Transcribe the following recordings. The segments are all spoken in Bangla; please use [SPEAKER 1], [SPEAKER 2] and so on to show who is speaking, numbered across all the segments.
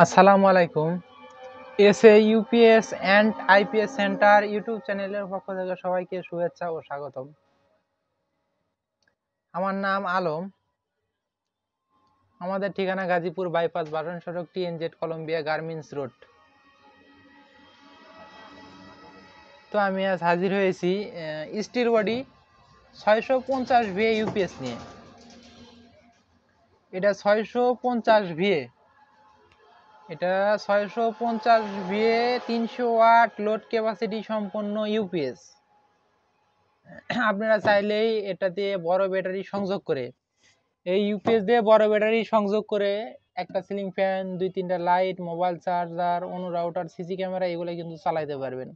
[SPEAKER 1] আসসালামু আলাইকুম। SA UPS and IPS centre YouTube চ্যানেলের পক্ষ থেকে সবাইকে শুভেচ্ছা ও স্বাগতম। আমার নাম আলম। আমাদের ঠিকানা গাজীপুর বাইপাস বাটন সড়ক টিএনজেড কলম্বিয়া গার্মেন্টস রোড। তো আমি আজ হাজির হয়েছি স্টিল বডি 650 ভিএ ইউপিএস নিয়ে। এটা 650 ভিএ, এটা 650 ভিএ 300 ওয়াট লোড ক্যাপাসিটি সম্পন্ন ইউপিএস। আপনারা চাইলেই এটা দিয়ে বড় ব্যাটারি সংযোগ করে, এই ইউপিএস দিয়ে বড় ব্যাটারি সংযোগ করে একটা সিলিং ফ্যান, 2-3টা লাইট, মোবাইল চার্জার, অনু রাউটার, সিসি ক্যামেরা এগুলো কিন্তু চালাইতে পারবেন।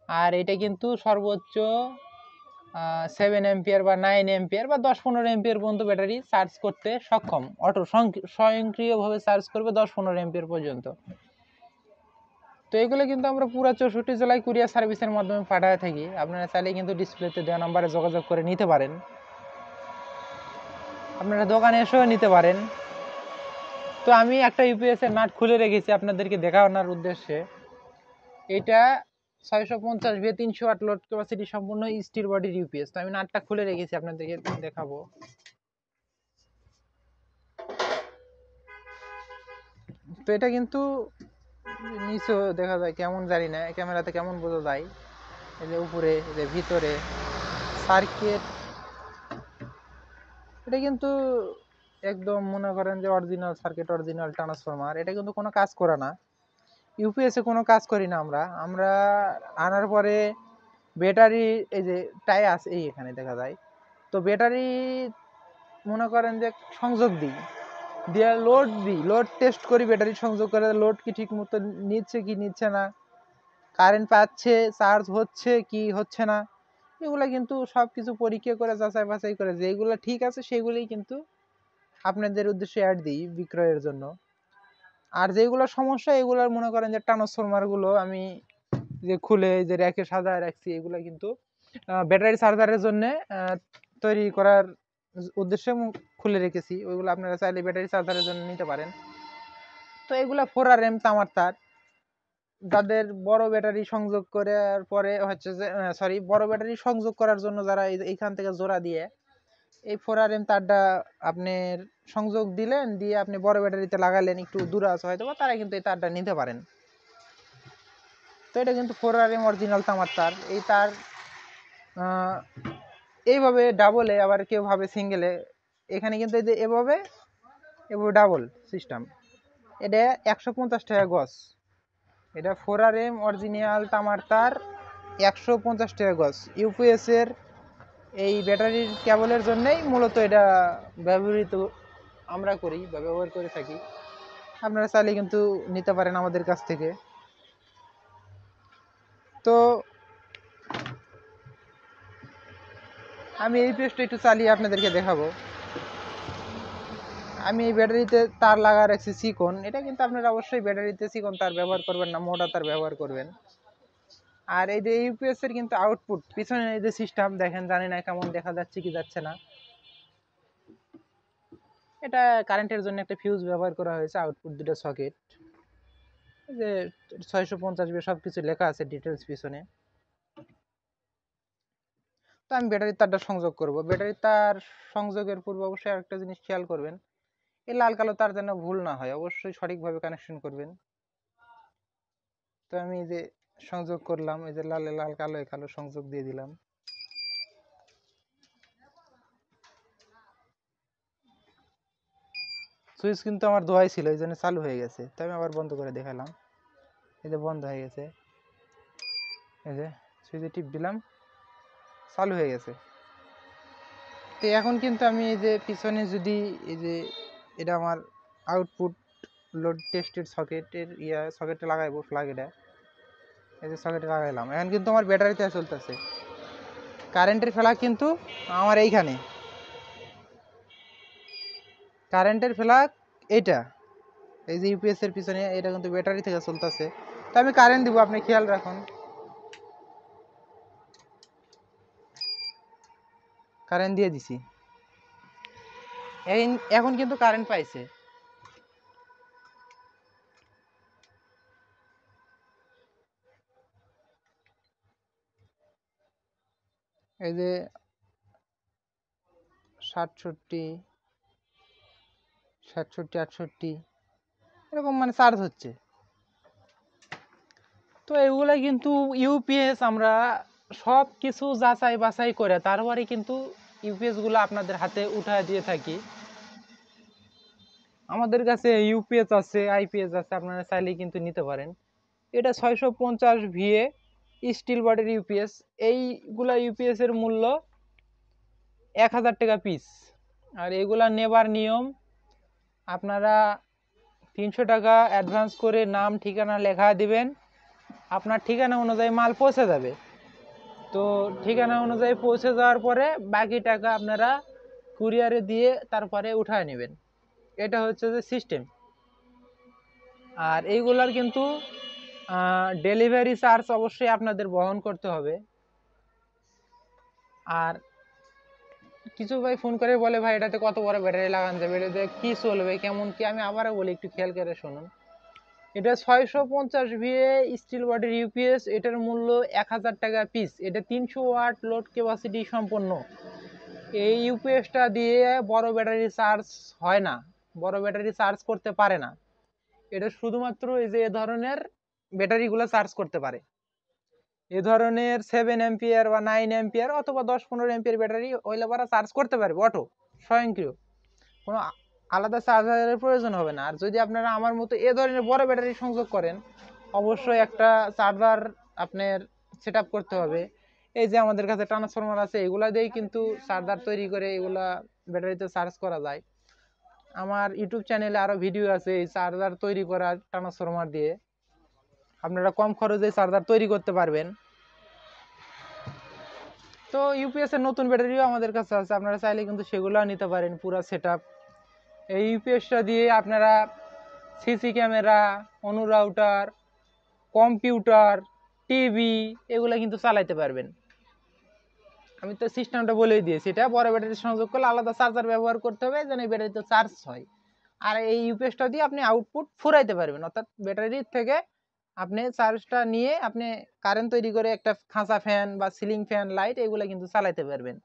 [SPEAKER 1] আর এটা কিন্তু সর্বোচ্চ 7 এম্পিয়ার বা 9 এম্পিয়ার বা 10-15 এম্পিয়ার পর্যন্ত ব্যাটারি চার্জ করতে সক্ষম। অটো স্বয়ংক্রিয়ভাবে চার্জ করবে 10-15 এম্পিয়ার পর্যন্ত। তো এগুলো কিন্তু আমরা পুরো 64 জেলায় কুরিয়ার সার্ভিসের মাধ্যমে পাঠায় থাকি। আপনারা চাইলে কিন্তু ডিসপ্লেতে দেওয়া নাম্বারে যোগাযোগ করে নিতে পারেন। আপনারা দোকানে এসেও নিতে পারেন। তো আমি একটা ইউপিএস এর নাট খুলে রেখেছি আপনাদেরকে দেখানোর উদ্দেশ্যে। এটা 650 ভিএ 300 ওয়াট লোড ক্যাপাসিটি সম্পূর্ণ স্টিল বডির ইউপিএস। তো আমি নাটটা খুলে রেখেছি আপনাদেরকে দেখাবো। তো এটা কিন্তু নিচেও দেখা যায়, কেমন জানি না ক্যামেরাতে কেমন বোঝা যায়। এই যে উপরে, এই যে ভিতরে সার্কিট, এটা কিন্তু একদম মনে করেন যে অরিজিনাল সার্কিট, অরিজিনাল ট্রান্সফরমার। এটা কিন্তু কোনো কাজ করে না, ইউপিএসে কোনো কাজ করি না আমরা আনার পরে ব্যাটারি, এই যে টাই আছে এই এখানে দেখা যায়। তো ব্যাটারি মনে করেন যে সংযোগ দিই, দিয়ে লোড টেস্ট করি, ব্যাটারি সংযোগ করে লোড কি ঠিক মতো নিচ্ছে কি নিচ্ছে না, কারেন্ট পাচ্ছে, চার্জ হচ্ছে কি হচ্ছে না, এগুলো কিন্তু সব কিছু পরীক্ষা করে যাচাই বাছাই করে যেগুলো ঠিক আছে সেগুলোই কিন্তু আপনাদের উদ্দেশ্যে অ্যাড দিই বিক্রয়ের জন্য। আর যেগুলো সমস্যা এগুলোর মনে করেন যে ট্রান্সফরমার গুলো আমি যে খুলে যে র্যাকে সাজায় রাখছি, এগুলো কিন্তু ব্যাটারি চার্জারের জন্য তৈরি করার উদ্দেশ্যে খুলে রেখেছি। ওইগুলো আপনারা চাইলে ব্যাটারি চার্জারের জন্য নিতে পারেন। তো এগুলা 4RM তামার তার, যাদের বড় ব্যাটারি সংযোগ করার পরে হচ্ছে যে বড় ব্যাটারি সংযোগ করার জন্য যারা এইখান থেকে জোড়া দিয়ে এই 4RM তারটা আপনার সংযোগ দিলেন, দিয়ে আপনি বড় ব্যাটারিতে লাগালেন, একটু দূরে আছে হয়তো, তারা কিন্তু এই তারটা নিতে পারেন। তো এটা কিন্তু 4RM অরিজিনাল তামার তার। এই তার এইভাবে ডাবলে, আবার কেউ ভাবে সিঙ্গেলে, এখানে কিন্তু এই যে এভাবে ডাবল সিস্টেম। এটা 150 টাকা গজ। এটা 4RM অরিজিনাল তামার তার, 150 টাকা গজ। ইউপিএস এর এই ব্যাটারির কেবলের জন্যই মূলত এটা ব্যবহৃত আমরা করি বা ব্যবহার করে থাকি। আপনারা চাইলে কিন্তু নিতে পারেন আমাদের কাছ থেকে। তো আমি এই পেজটা একটু চালিয়ে আপনাদেরকে দেখাবো। আমি এই ব্যাটারিতে তার লাগা রাখছি সিকন। এটা কিন্তু আপনারা অবশ্যই ব্যাটারিতে সিকন তার ব্যবহার করবেন না, মোটা তার ব্যবহার করবেন। আর এই যে ইউপিএস এর কিন্তু আউটপুট পিছনে এই যে সিস্টেম দেখেন, জানি না কেমন দেখা যাচ্ছে কি যাচ্ছে না। এটা কারেন্টের জন্য একটা ফিউজ ব্যবহার করা হয়েছে, আউটপুট দুটো সকেট, এই যে 650 সবকিছু লেখা আছে ডিটেলস পিছনে। তো আমি ব্যাটারির তারটা সংযোগ করব। ব্যাটারির তার সংযোগের পূর্বে অবশ্যই আরেকটা জিনিস খেয়াল করবেন, এই লাল কালো তার যেন ভুল না হয়, অবশ্যই সঠিকভাবে কানেকশন করবেন। তো আমি এই যে সংযোগ করলাম, এই যে লালে লাল কালো কালো সংযোগ দিয়ে দিলাম। সুইচ কিন্তু আমার দোয়াই ছিল, এই জন্য চালু হয়ে গেছে। তো আমি আবার বন্ধ করে দেখালাম, এই যে বন্ধ হয়ে গেছে। এই যে সুইচে টিপ দিলাম, চালু হয়ে গেছে। তো এখন কিন্তু আমি এই যে পিছনে যদি এই যে এটা আমার আউটপুট লোড টেস্টের সকেটের সকেটে লাগাইবো, ফ্লাগ এটা এই যে সকেটে লাগাইলাম। এখন কিন্তু আমার ব্যাটারিতে চলতেছে, কারেন্টের ফ্ল্যাগ কিন্তু আমার এইখানে, কারেন্টের ফ্ল্যাগ এইটা, এই যে ইউপিএস এর পিছনে, এটা কিন্তু ব্যাটারি থেকে চলতেছে। তো আমি কারেন্ট দিব, আপনি খেয়াল রাখুন। কারেন্ট দিয়ে দিছি, এখন কিন্তু কারেন্ট পাইছে। এই যে 67, 68 এরকম মানে চার্জ হচ্ছে। তো এগুলাই কিন্তু ইউপিএস আমরা সব কিছু যাচাই বাছাই করে তারপরে কিন্তু ইউপিএস গুলো আপনাদের হাতে উঠায় দিয়ে থাকি। আমাদের কাছে ইউপিএস আছে, আইপিএস আছে, আপনারা চাইলে কিন্তু নিতে পারেন। এটা 650 ভিএ স্টিল বডির ইউপিএস। এইগুলা ইউপিএস এর মূল্য 1000 টাকা পিস। আর এগুলা নেবার নিয়ম, আপনারা 300 টাকা অ্যাডভান্স করে নাম ঠিকানা লেখা দিবেন, আপনার ঠিকানা অনুযায়ী মাল পৌঁছে যাবে। তো ঠিকানা অনুযায়ী পৌঁছে যাওয়ার পরে বাকি টাকা আপনারা কুরিয়ারে দিয়ে তারপরে উঠায় নেবেন। এটা হচ্ছে যে সিস্টেম। আর এইগুলার কিন্তু ডেলিভারি চার্জ অবশ্যই আপনাদের বহন করতে হবে। আর কিছু ভাই ফোন করে বলে ভাই এটাতে কত বড় ব্যাটারি লাগানো যাবে, এটাতে কি চলবে কেমন কি, আমি আবারও বলি একটু খেয়াল করে শুনুন। এটা 650 ভিএ স্টিল বডির ইউপিএস, এটার মূল্য 1000 টাকা পিস। এটা 300 ওয়াট লোড ক্যাপাসিটি সম্পন্ন। এই ইউপিএসটা দিয়ে বড় ব্যাটারি চার্জ হয় না, বড় ব্যাটারি চার্জ করতে পারে না। এটা শুধুমাত্র এই যে এ ধরনের ব্যাটারিগুলো চার্জ করতে পারে। এ ধরনের 7 অ্যাম্পিয়ার বা 9 অ্যাম্পিয়ার অথবা 10-15 অ্যাম্পিয়ার ব্যাটারি হইলে পরে চার্জ করতে পারবে অটো, স্বয়ংক্রিয়, কোনো আলাদা চার্জারের প্রয়োজন হবে না। আর যদি আপনারা আমার মতো এ ধরনের বড় ব্যাটারি সংযোগ করেন, অবশ্যই একটা চার্জার আপনার সেট করতে হবে। এই যে আমাদের কাছে ট্রান্সফরমার আছে, এগুলা দিয়েই কিন্তু চার্জার তৈরি করে এগুলা ব্যাটারিতে চার্জ করা যায়। আমার ইউটিউব চ্যানেলে আরো ভিডিও আছে এই চার্জার তৈরি করা ট্রান্সফরমার দিয়ে, আপনারা কম খরচে চার্জার তৈরি করতে পারবেন। তো ইউপিএস এর নতুন ব্যাটারিও আমাদের কাছে আছে, আপনারা চাইলে কিন্তু সেগুলোও নিতে পারেন পুরো সেটআপ। এই ইউপিএসটা দিয়ে আপনারা সিসি ক্যামেরা, অনু রাউটার, কম্পিউটার, টিভি এগুলো কিন্তু চালাইতে পারবেন। আমি তো সিস্টেমটা বলেই দিয়েছি, এটা বড় ব্যাটারি সংযোগ করলে আলাদা চার্জার ব্যবহার করতে হবে যেন এই ব্যাটারিতে চার্জ হয়। আর এই ইউপিএসটা দিয়ে আপনি আউটপুট ফুরাইতে পারবেন, অর্থাৎ ব্যাটারির থেকে আপনি চার্জটা নিয়ে আপনি কারেন্ট তৈরি করে একটা খাঁচা ফ্যান বা সিলিং ফ্যান, লাইট এগুলো কিন্তু চালাইতে পারবেন।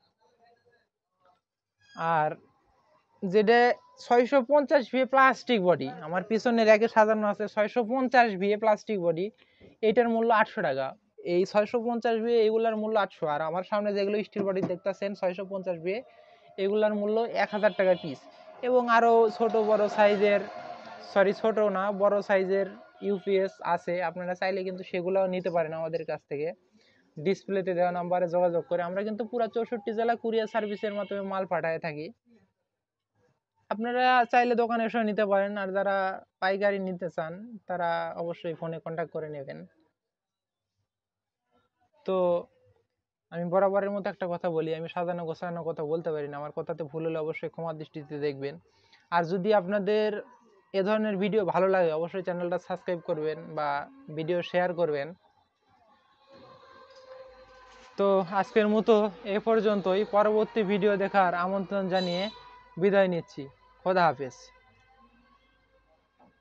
[SPEAKER 1] আর যেটা 650 ভিএ প্লাস্টিক বডি, আমার পিছনে র্যাকে সাজানো আছে 650 ভিএ প্লাস্টিক বডি, এটার মূল্য 800 টাকা। এই 650 ভিএ এগুলার মূল্য 800। আর আমার সামনে যেগুলো স্টিল বডি দেখতেছেন 650 ভিএ, এগুলার মূল্য 1000 টাকা পিস। এবং আরো ছোট বড় সাইজের, সরি ছোট না বড় সাইজের ইউপিএস আছে, আপনারা চাইলে কিন্তু সেগুলোও নিতে পারেন আমাদের কাছ থেকে। ডিসপ্লেতে দেওয়া নাম্বারে যোগাযোগ করে আমরা কিন্তু পুরো 64 জেলা কুরিয়ার সার্ভিসের মাধ্যমে মাল পাঠায় থাকি। আপনারা চাইলে দোকানে এসে নিতে পারেন, আর যারা পাইকারি নিতে চান তারা অবশ্যই ফোনে কন্ট্যাক্ট করে নেবেন। তো আমি বরাবরের মতো একটা কথা বলি, আমি সাজানো গোছানো কথা বলতে পারি না, আমার কথাতে ভুল হলে অবশ্যই ক্ষমা দৃষ্টিতে দেখবেন। আর যদি আপনাদের এ ধরনের ভিডিও ভালো লাগে অবশ্যই চ্যানেলটা সাবস্ক্রাইব করবেন বা ভিডিও শেয়ার করবেন। তো আজকের মতো এ পর্যন্তই, পরবর্তী ভিডিও দেখার আমন্ত্রণ জানিয়ে বিদায় নিচ্ছি। খোদা হাফেজ।